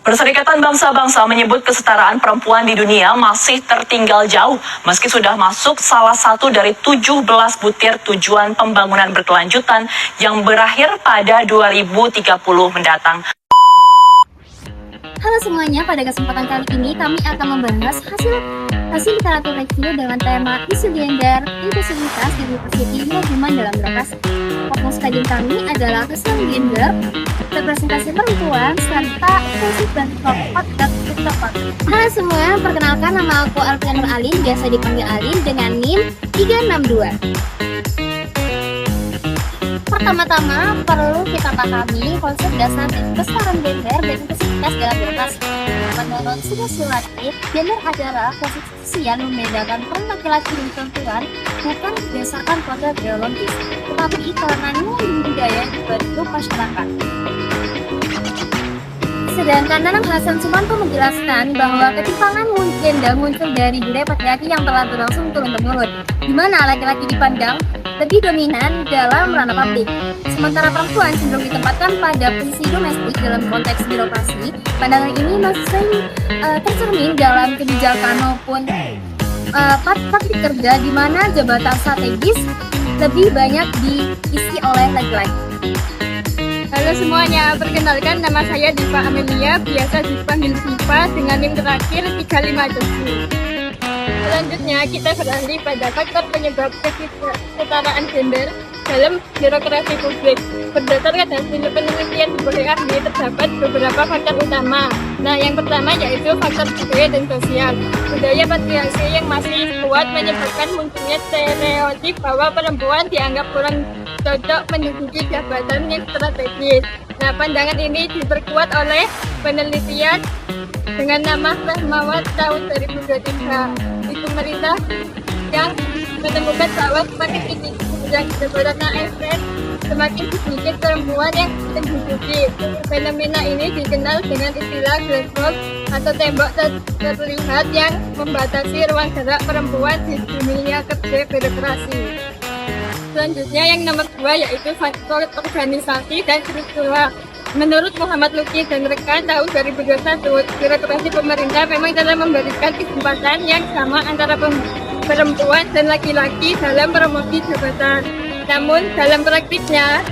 Perserikatan Bangsa-Bangsa menyebut kesetaraan perempuan di dunia masih tertinggal jauh meski sudah masuk salah satu dari 17 butir tujuan pembangunan berkelanjutan yang berakhir pada 2030 mendatang. Halo semuanya, pada kesempatan kali ini kami akan membahas hasil literatur review dengan tema isu gender, inklusivitas, diversity, human dalam birokrasi. Fokus kajian kami adalah kesetaraan gender, representasi perempuan, serta inklusif dan tepat. Halo semua, perkenalkan nama aku Alfianur Alin, biasa dipanggil Alin dengan NIM 362. Pertama-tama perlu kita pahami konsep dasar kesetaraan gender dan inklusivitas dalam birokrasi. Menurut Sulawesi, gender adalah posisi yang membedakan peran laki-laki dan perempuan bukan berdasarkan kodrat biologis, tetapi karena nilai budaya yang dibentuk masyarakat. Sedangkan Nanang Hasan Sumanto menjelaskan bahwa ketimpangan gender muncul dari budaya patriarki yang telah berlangsung turun-temurun, di mana laki-laki dipandang lebih dominan dalam ranah publik, sementara perempuan cenderung ditempatkan pada posisi domestik dalam konteks birokrasi. Pandangan ini masih sering tercermin dalam kebijakan maupun praktik kerja, di mana jabatan strategis lebih banyak diisi oleh laki-laki. Halo semuanya, perkenalkan nama saya Diva Amelia, biasa dipanggil Diva dengan NIM terakhir 357. Selanjutnya kita beralih pada faktor penyebab kesetaraan gender dalam birokrasi publik. Berdasarkan hasil penelitian berbagai ahli, terdapat beberapa faktor utama. Nah, yang pertama yaitu faktor budaya dan sosial. Budaya patriarki yang masih kuat menyebabkan munculnya stereotip bahwa perempuan dianggap kurang cocok menduduki jabatan yang strategis. Nah, pandangan ini diperkuat oleh penelitian dengan nama Rahmawat tahun 2023 di pemerintah yang menemukan bahwa semakin tinggi yang jabatan ASN, semakin sedikit perempuan yang menduduki. Fenomena ini dikenal dengan istilah glass box atau tembok terlihat yang membatasi ruang gerak perempuan di dunia kerja birokrasi. Selanjutnya yang nomor 2 yaitu faktor organisasi dan struktural. Menurut Muhammad Luki dan rekan tahun 2021, birokrasi pemerintah memang telah memberikan kesempatan yang sama antara perempuan dan laki-laki dalam promosi jabatan. Namun dalam praktiknya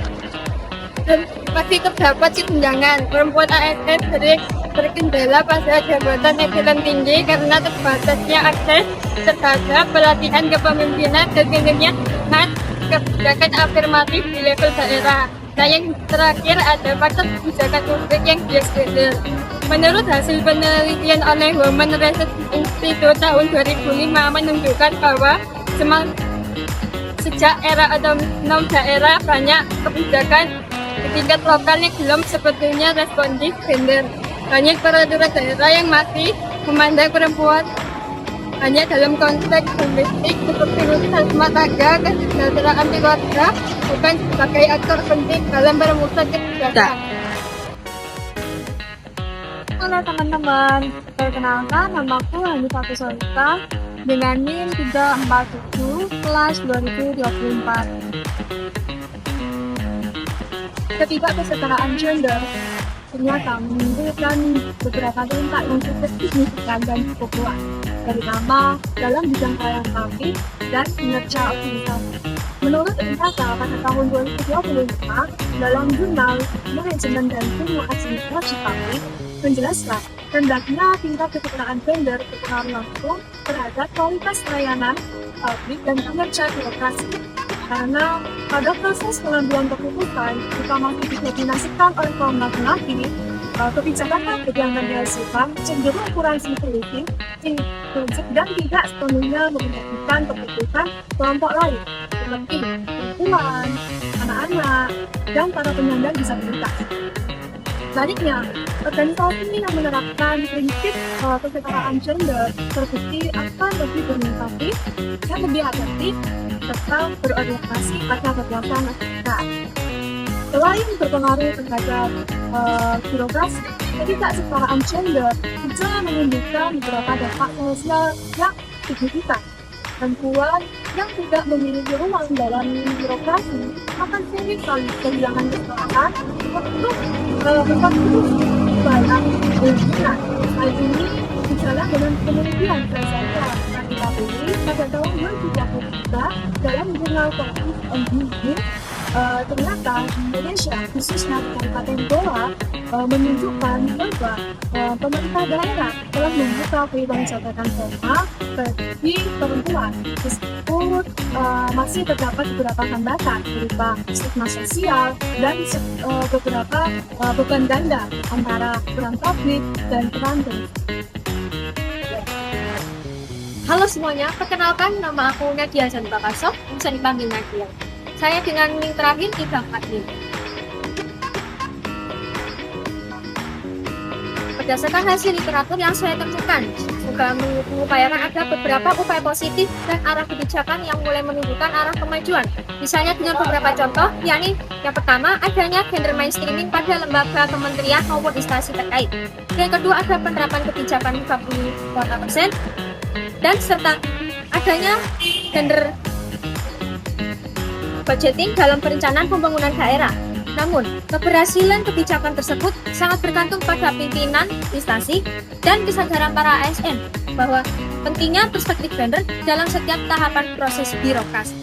masih terdapat kesenjangan. Perempuan ASN sering berkendala pada jabatan eselon tinggi karena terbatasnya akses terhadap pelatihan kepemimpinan dan minimnya kebijakan afirmatif di level daerah. Nah, yang terakhir ada faktor kebijakan publik yang bias gender. Menurut hasil penelitian oleh Women Research Institute tahun 2005 menunjukkan bahwa sejak era otonom daerah banyak kebijakan di tingkat lokal yang belum sebetulnya responsif gender. Banyak peraturan daerah yang masih memandang perempuan hanya dalam konteks domestik seperti urusan rumah tangga, kesejahteraan keluarga, bukan sebagai aktor penting dalam perumusan kebijakan. Halo teman-teman, perkenalkan namaku Hanifah Solita dengan NIM 347 kelas 2024. Ketidakkesetaraan gender ternyata menimbulkan beberapa dampak yang cukup signifikan dan cukup luas, terutama dalam bidang pelayanan publik dan kinerja organisasi. Menurut Intaka pada tahun 2025, dalam jurnal Manajemen dan Administrasi Publik menjelaskan hendaknya tingkat kesetaraan gender berpengaruh langsung terhadap kualitas pelayanan publik dan kinerja birokrasi. Karena pada proses pengambilan keputusan, jika masih didominasikan oleh kaum laki-laki, kebijakan publik yang dihasilkan cenderung kurang inklusif dan tidak sepenuhnya memperhatikan kebutuhan kelompok lain, seperti perempuan, anak-anak, dan para penyandang disabilitas. Sebaliknya, organisasi yang menerapkan prinsip kesetaraan gender terbukti akan lebih berorientasi dan lebih adaptif serta berorientasi pada kebiasaan masyarakat. Selain berpengaruh terhadap birokrasi, ketidaksetaraan gender juga menimbulkan beberapa dampak sosial yang signifikan. Perempuan yang tidak memiliki ruang dalam birokrasi akan sering kali kehilangan kesempatan untuk berkontribusi banyak Nah, hal ini berjalan dengan penelitian berdasarkan KPI pada tahun 2023 dalam jurnal Focus on Business. Ternyata di Indonesia, khususnya di Kabupaten Goa, menunjukkan bahwa pemerintah daerah telah membuka peluang jabatan formal bagi perempuan. Meskipun masih terdapat beberapa hambatan berupa stigma sosial dan beberapa beban ganda antara peran publik dan peran Halo semuanya, perkenalkan nama aku Nadia Janita Kasok, bisa dipanggil Nadia. Saya dengan link terakhir 345. Berdasarkan hasil literatur yang saya temukan, juga mengupayakan ada beberapa upaya positif dan arah kebijakan yang mulai menunjukkan arah kemajuan. Misalnya dengan beberapa contoh, yakni yang pertama adanya gender mainstreaming pada lembaga kementerian maupun instansi terkait. Yang kedua ada penerapan kebijakan 50% dan serta adanya gender budgeting dalam perencanaan pembangunan daerah. Namun, keberhasilan kebijakan tersebut sangat bergantung pada pimpinan instansi dan kesadaran para ASN bahwa pentingnya perspektif gender dalam setiap tahapan proses birokrasi.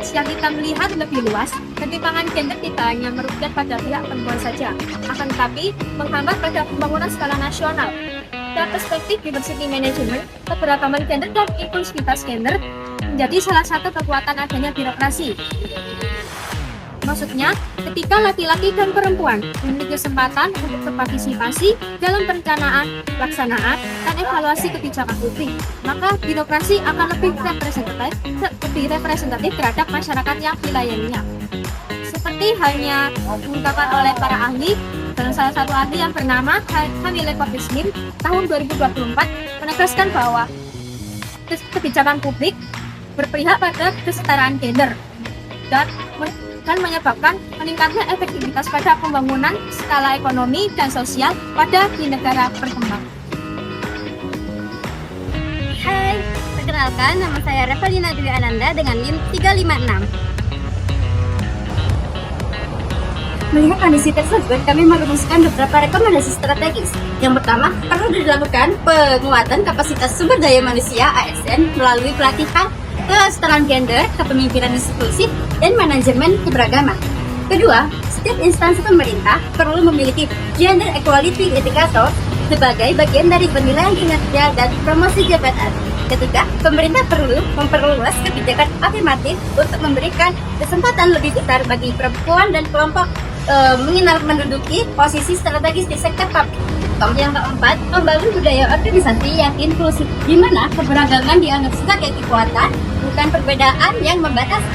Jika kita melihat lebih luas, ketimpangan gender tidak hanya merugikan pada pihak perempuan saja, akan tetapi menghambat pada pembangunan skala nasional. Dari perspektif diversity management, keberagaman gender dan inklusivitas gender menjadi salah satu kekuatan adanya birokrasi. Maksudnya, ketika laki-laki dan perempuan memiliki kesempatan untuk berpartisipasi dalam perencanaan, pelaksanaan, dan evaluasi kebijakan publik, maka birokrasi akan lebih representatif terhadap masyarakat yang dilayaninya. Seperti halnya diungkapkan oleh para ahli, dan salah satu ahli yang bernama Hamile Kopislim tahun 2024 menegaskan bahwa kebijakan publik berpihak pada kesetaraan gender dan menyebabkan meningkatnya efektivitas pada pembangunan skala ekonomi dan sosial pada di negara berkembang. Hai, perkenalkan nama saya Revalina Dwi Ananda dengan NIM 356. Melihat kondisi tersebut, kami merumuskan beberapa rekomendasi strategis. Yang pertama, perlu dilakukan penguatan kapasitas sumber daya manusia ASN melalui pelatihan kesetaraan gender, kepemimpinan inklusif, dan manajemen keberagaman. Kedua, setiap instansi pemerintah perlu memiliki gender equality indicator sebagai bagian dari penilaian kinerja dan promosi jabatan. Ketiga, pemerintah perlu memperluas kebijakan afirmatif untuk memberikan kesempatan lebih besar bagi perempuan dan kelompok menduduki posisi strategis di sektor publik. Yang keempat, membangun budaya organisasi yang inklusif, di mana keberagaman dianggap sebagai kekuatan, bukan perbedaan yang membatasi.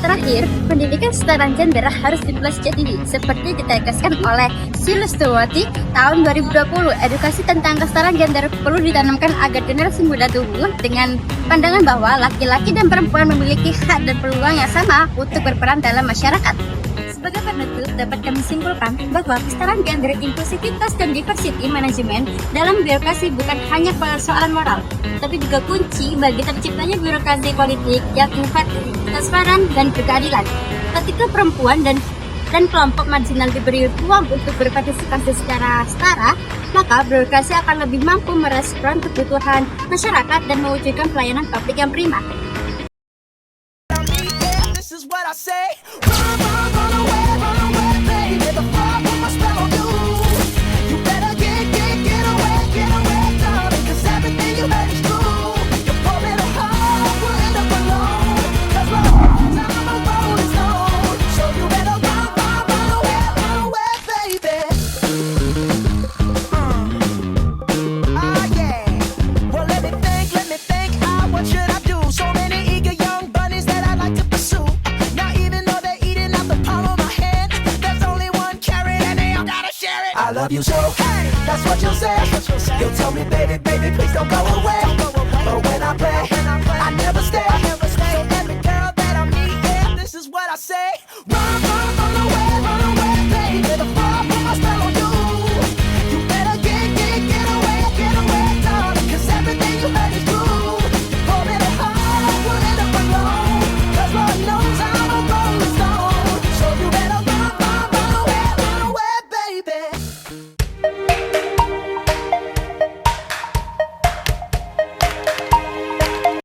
Terakhir, pendidikan kesetaraan gender harus dipelajari seperti ditegaskan oleh Silustawati tahun 2020. Edukasi tentang kesetaraan gender perlu ditanamkan agar generasi muda tumbuh dengan pandangan bahwa laki-laki dan perempuan memiliki hak dan peluang yang sama untuk berperan dalam masyarakat. Sebagai penutup, dapat kami simpulkan bahwa kesetaraan gender, inklusivitas, dan diversity manajemen dalam birokrasi bukan hanya persoalan moral, tapi juga kunci bagi terciptanya birokrasi politik yang inklusif, transparan, dan berkeadilan. Ketika perempuan dan kelompok marginal diberi ruang untuk berpartisipasi secara setara, maka birokrasi akan lebih mampu merespon kebutuhan masyarakat dan mewujudkan pelayanan publik yang prima. I love you so, hey, that's what you'll say. You'll tell me, baby, baby, please don't go away. But when I play, I never stay.